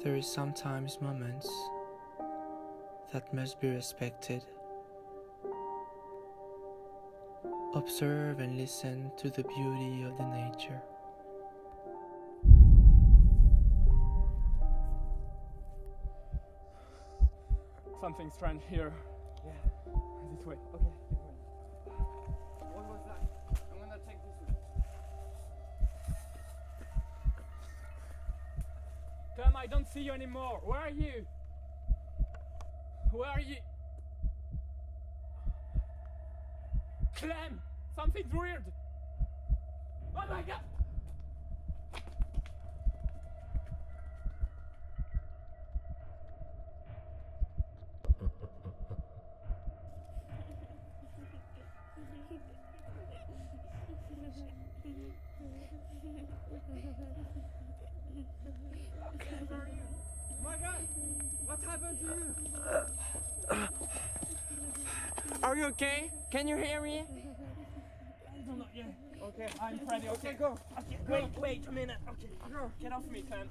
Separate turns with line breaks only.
There is sometimes moments that must be respected. Observe and listen to the beauty of the nature.
Something strange here.
Yeah.
This way.
Okay, keep going. What was that? I'm gonna take this way.
Clem, I don't see you anymore. Where are you? Where are you? Clem! Something's weird! Oh my god!
Oh my god! What happened to you?
Are you okay? Can you hear me?
No, yeah.
Okay.
I'm ready.
Okay, go.
Okay, wait a minute. Okay,
Go.
get off me, Clem.